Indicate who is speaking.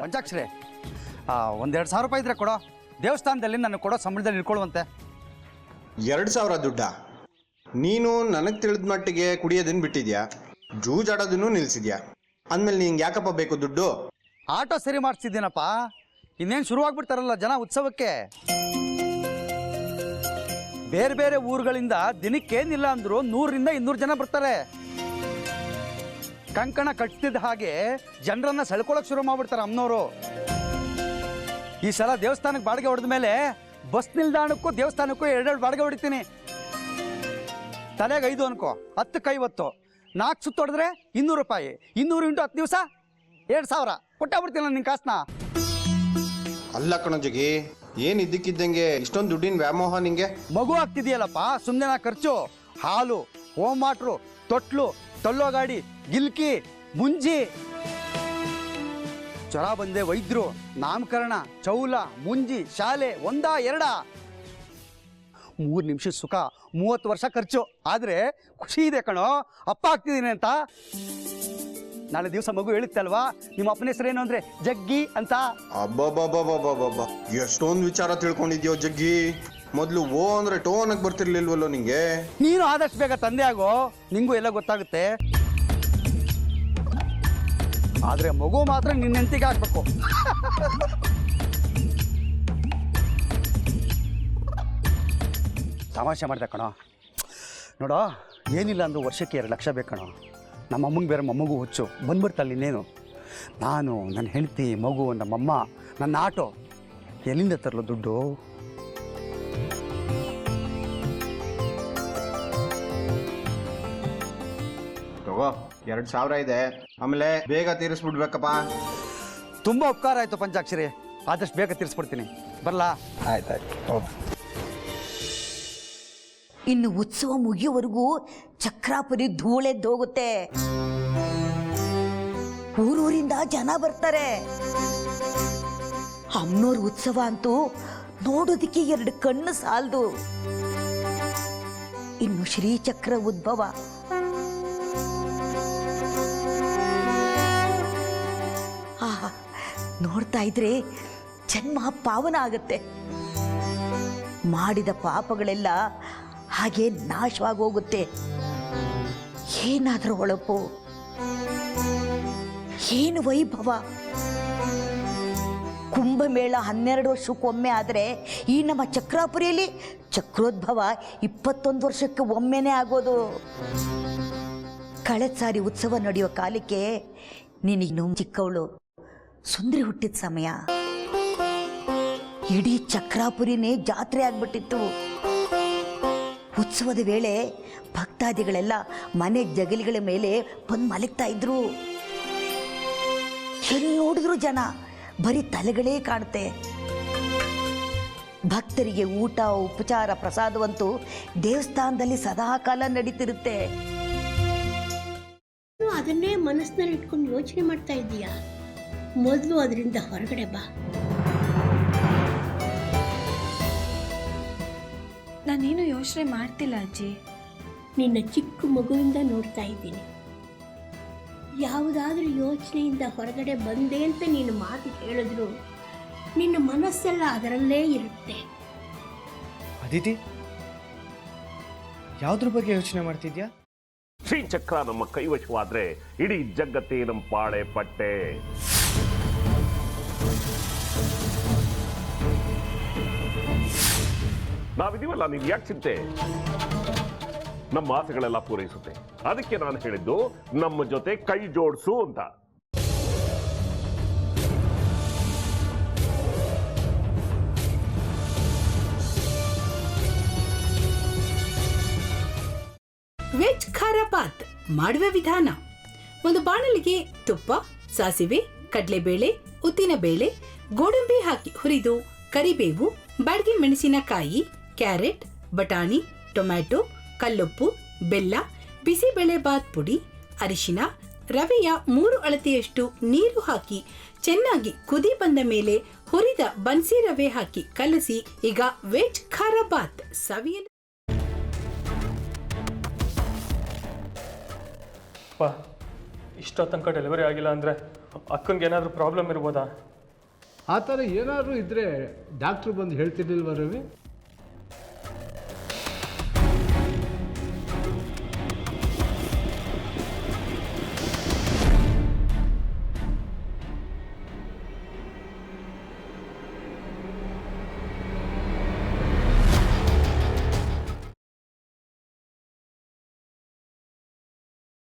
Speaker 1: ಪಂಚಾಕ್ಷರಿ 1-2 ಸಾವಿರ ರೂಪಾಯಿ ಇದ್ರೆ ಕೊಡೋ. ದೇವಸ್ಥಾನದಲ್ಲಿ ನನಗೆ ಕೊಡೋ ಸಂಬಳದಲ್ಲಿ ಇಟ್ಕೊಳ್ಳುವಂತೆ.
Speaker 2: 2,000 ದುಡ್ಡ? ನೀನು ನನಗೆ ತಿಳಿದ ಮಟ್ಟಿಗೆ ಕುಡಿಯೋದನ್ನು ಬಿಟ್ಟಿದ್ಯಾ, ಜೂಜಾಡೋದನ್ನು ನಿಲ್ಲಿಸಿದ್ಯಾ. ಅಂದಮೇಲೆ ನಿಂಗೆ ಯಾಕಪ್ಪ ಬೇಕು ದುಡ್ಡು?
Speaker 1: ಆಟೋ ಸರಿ ಮಾಡಿಸ್ತಿದ್ದೀನಪ್ಪ. ಇನ್ನೇನು ಶುರುವಾಗ್ಬಿಡ್ತಾರಲ್ಲ ಜನ ಉತ್ಸವಕ್ಕೆ. ಬೇರೆ ಬೇರೆ ಊರುಗಳಿಂದ ದಿನಕ್ಕೇನಿಲ್ಲ ಅಂದರೂ 100-200 ಜನ ಬರ್ತಾರೆ. ಕಂಕಣ ಕಟ್ತಿದ್ದ ಹಾಗೆ ಜನರನ್ನು ಸೆಳ್ಕೊಳ್ಳೋಕೆ ಶುರು ಮಾಡ್ಬಿಡ್ತಾರೆ ಅಮ್ಮನವರು. ಈ ಸಲ ದೇವಸ್ಥಾನಕ್ಕೆ ಬಾಡಿಗೆ ಹೊಡೆದ ಮೇಲೆ ಬಸ್ ನಿಲ್ದಾಣಕ್ಕೂ ದೇವಸ್ಥಾನಕ್ಕೂ 2 ಬಾಡಿಗೆ ಹೊಡಿತೀನಿ. ತಲೆಗೆ 5 ಅನ್ಕೋ, 10ಕ್ಕೆ 50, 4 ಸುತ್ತು ಹೊಡೆದ್ರೆ 200 ರೂಪಾಯಿ. 200 × 10 ದಿವಸ 2,000 ಕೊಟ್ಟಾಗ್ಬಿಡ್ತೀನಿ ನಾನು ನಿನ್ನ ಕಾಸನ್ನ.
Speaker 2: ಅಲ್ಲ ಕಣಜಗಿ, ಏನು ಇದ್ದಕ್ಕಿದ್ದಂಗೆ ಇಷ್ಟೊಂದು ದುಡ್ಡಿನ ವ್ಯಾಮೋಹ ನಿಂಗೆ?
Speaker 1: ಮಗು ಆಗ್ತಿದೆಯಲ್ಲಪ್ಪ, ಸುಮ್ಮನೆ ನಾ ಖರ್ಚು. ಹಾಲು, ಹೋಮ್ ವಾಟ್ರು, ತೊಟ್ಲು, ತಳ್ಳೋ ಗಾಡಿ, ಗಿಲ್ಕಿ, ಮುಂಜಿ. ಜ್ವರ ಬಂದೆ ವೈದ್ಯರು, ನಾಮಕರಣ, ಚೌಲ, ಮುಂಜಿ, ಶಾಲೆ 1-2. 3 ನಿಮಿಷದ ಸುಖ, 30 ವರ್ಷ ಖರ್ಚು. ಆದರೆ ಖುಷಿ ಇದೆ ಕಣೋ, ಅಪ್ಪ ಆಗ್ತಿದ್ದೀನಿ ಅಂತ. ನಾಳೆ ದಿವಸ ಮಗು ಹೇಳುತ್ತೆ ಅಲ್ವಾ, ನಿಮ್ಮ ಅಪ್ಪನ ಹೆಸರೇನು ಅಂದರೆ ಜಗ್ಗಿ ಅಂತ.
Speaker 2: ಅಬ್ಬಬ್ಬಬ್ಬಬ್ಬಬ್ಬ, ಎಷ್ಟೊಂದು ವಿಚಾರ ತಿಳ್ಕೊಂಡಿದ್ಯೋ ಜಗ್ಗಿ. ಮೊದಲು ಓ ಅಂದರೆ ಟೋನಕ್ಕೆ ಬರ್ತಿರ್ಲಿಲ್ವಲ್ಲೋ ನಿಂಗೆ?
Speaker 1: ನೀನು ಆದಷ್ಟು ಬೇಗ ತಂದೆ ಆಗೋ, ನಿಂಗೂ ಎಲ್ಲ ಗೊತ್ತಾಗುತ್ತೆ. ಆದರೆ ಮಗು ಮಾತ್ರ ನಿನ್ನೆಂತಿಗೆ ಆಗ್ಬೇಕು. ತಮಾಷೆ ಮಾಡಿದೆ ಕಣೋ. ನೋಡೋ, ಏನಿಲ್ಲ ಅಂದರೂ ವರ್ಷಕ್ಕೆ 2 ಲಕ್ಷ ಬೇಕು ಕಣೋ. ನಮ್ಮ ಅಮ್ಮಂಗೆ ಬೇರೆ ಮೊಮ್ಮಗು ಹುಚ್ಚು ಬಂದ್ಬಿಡ್ತಲ್ಲ ಇನ್ನೇನು. ನಾನು, ನನ್ನ ಹೆಂಡತಿ, ಮಗು, ನಮ್ಮಮ್ಮ, ನನ್ನ ಆಟೋ ಎಲ್ಲಿಂದ ತರಲು ದುಡ್ಡು?
Speaker 2: ತಗೋ, 2,000 ಇದೆ. ಆಮೇಲೆ ಬೇಗ ತೀರಿಸ್ಬಿಡ್ಬೇಕಪ್ಪ.
Speaker 1: ತುಂಬ ಉಪಕಾರ ಆಯಿತು ಪಂಚಾಕ್ಷರಿ, ಆದಷ್ಟು ಬೇಗ ತೀರಿಸ್ಬಿಡ್ತೀನಿ. ಬರಲಾ? ಆಯ್ತಾಯ್ತು.
Speaker 3: ಇನ್ನು ಉತ್ಸವ ಮುಗಿಯೋವರೆಗೂ ಚಕ್ರಾಪುರಿ ಧೂಳೆದ್ದೋಗುತ್ತೆ. ಊರೂರಿಂದ ಜನ ಬರ್ತಾರೆ. ಅಮ್ಮನವ್ರ ಉತ್ಸವ ಅಂತೂ ನೋಡೋದಕ್ಕೆ 2 ಕಣ್ಣು ಸಾಲದು. ಇನ್ನು ಶ್ರೀಚಕ್ರ ಉದ್ಭವ, ನೋಡ್ತಾ ಇದ್ರೆ ಜನ್ಮ ಪಾವನ ಆಗತ್ತೆ. ಮಾಡಿದ ಪಾಪಗಳೆಲ್ಲ ಹಾಗೆ ನಾಶವಾಗೋಗುತ್ತೆ. ಏನಾದರೂ ಹೊಳಪು, ಏನು ವೈಭವ. ಕುಂಭಮೇಳ 12 ವರ್ಷಕ್ಕೊಮ್ಮೆ ಆದರೆ ಈ ನಮ್ಮ ಚಕ್ರಾಪುರಿಯಲ್ಲಿ ಚಕ್ರೋದ್ಭವ 21 ವರ್ಷಕ್ಕೆ ಒಮ್ಮೆನೇ ಆಗೋದು. ಕಳೆದ ಸಾರಿ ಉತ್ಸವ ನಡೆಯೋ ಕಾಲಕ್ಕೆ ನೀನಿನ್ನೂ ಚಿಕ್ಕವಳು, ಸುಂದರಿ ಹುಟ್ಟಿದ ಸಮಯ. ಇಡೀ ಚಕ್ರಾಪುರಿನೇ ಜಾತ್ರೆ ಆಗ್ಬಿಟ್ಟಿತ್ತು. ಉತ್ಸವದ ವೇಳೆ ಭಕ್ತಾದಿಗಳೆಲ್ಲ ಮನೆ ಜಗಲಿಗಳ ಮೇಲೆ ಬಂದು ಮಲಗ್ತಾ ಇದ್ರು. ಎಲ್ಲಿ ನೋಡಿದ್ರು ಜನ, ಬರೀ ತಲೆಗಳೇ ಕಾಣುತ್ತೆ. ಭಕ್ತರಿಗೆ ಊಟ, ಉಪಚಾರ, ಪ್ರಸಾದವಂತೂ ದೇವಸ್ಥಾನದಲ್ಲಿ ಸದಾಕಾಲ ನಡೀತಿರುತ್ತೆ.
Speaker 4: ಅದನ್ನೇ ಮನಸ್ಸಿನಲ್ಲಿ ಇಟ್ಕೊಂಡು ಯೋಚನೆ ಮಾಡ್ತಾ ಇದ್ದೀಯಾ? ಮೊದಲು ಅದರಿಂದ ಹೊರಗಡೆ ಬಾ.
Speaker 5: ನಾನೇನು ಯೋಚನೆ ಮಾಡ್ತಿಲ್ಲ ಅಜ್ಜಿ.
Speaker 4: ನಿನ್ನ ಚಿಕ್ಕ ಮಗುವಿಂದ ನೋಡ್ತಾ ಇದ್ದೀನಿ. ಯಾವುದಾದ್ರೂ ಯೋಚನೆಯಿಂದ ಹೊರಗಡೆ ಬಂದೆ ಅಂತ ನೀನು ಮಾತು ಹೇಳಿದ್ರು ನಿನ್ನ ಮನಸ್ಸೆಲ್ಲ ಅದರಲ್ಲೇ ಇರುತ್ತೆ.
Speaker 6: ಅದಿತಿ, ಯಾವುದ್ರ ಬಗ್ಗೆ ಯೋಚನೆ ಮಾಡ್ತಿದ್ಯಾ?
Speaker 7: ಶ್ರೀಚಕ್ರ ನಮ್ಮ ಕೈವಶವಾದ್ರೆ ಇಡೀ ಜಗತ್ತೇ ನಮ್ಮ ಪಾಳೆ ಪಟ್ಟೆ. ನಾವಿದೀವಲ್ಲ, ನೀನ್ ಯಾಕೆ ಚಿಂತೆ? ನಮ್ಮ ಆಸೆಗಳೆಲ್ಲ ಪೂರೈಸುತ್ತೆ. ಅದಕ್ಕೆ ನಾನು ಹೇಳಿದ್ದು ನಮ್ಮ ಜೊತೆ ಕೈ ಜೋಡಿಸು ಅಂತ.
Speaker 8: ವೆಜ್ ಖಾರ ಬಾತ್ ಮಾಡುವ ವಿಧಾನ: ಒಂದು ಬಾಣಲಿಗೆ ತುಪ್ಪ, ಸಾಸಿವೆ, ಕಡಲೆಬೇಳೆ, ಉದ್ದಿನಬೇಳೆ, ಗೋಡಂಬಿ ಹಾಕಿ ಹುರಿದು ಕರಿಬೇವು, ಬಾಡಿಗೆ ಮೆಣಸಿನಕಾಯಿ, ಕ್ಯಾರೆಟ್, ಬಟಾಣಿ, ಟೊಮ್ಯಾಟೊ, ಕಲ್ಲುಪ್ಪು, ಬೆಲ್ಲ, ಬಿಸಿಬೇಳೆ ಬಾತ್ ಪುಡಿ, ಅರಿಶಿನ, ರವೆಯ 3 ಅಳತೆಯಷ್ಟು ನೀರು ಹಾಕಿ ಚೆನ್ನಾಗಿ ಕುದಿ ಬಂದ ಮೇಲೆ ಹುರಿದ ಬನ್ಸಿ ರವೆ ಹಾಕಿ ಕಲಸಿ. ಈಗ ವೆಜ್ ಖಾರ ಬಾತ್ ಸವಿಯಲು.
Speaker 6: ಇಷ್ಟೋ ತನಕ ಡೆಲಿವರಿ ಆಗಿಲ್ಲ ಅಂದರೆ ಅಕ್ಕನಿಗೆ ಏನಾದರೂ ಪ್ರಾಬ್ಲಮ್ ಇರ್ಬೋದಾ?
Speaker 9: ಆ ಥರ ಏನಾದರೂ ಇದ್ದರೆ ಡಾಕ್ಟ್ರು ಬಂದು ಹೇಳ್ತಿರ್ಲಿಲ್ವ ರವಿ?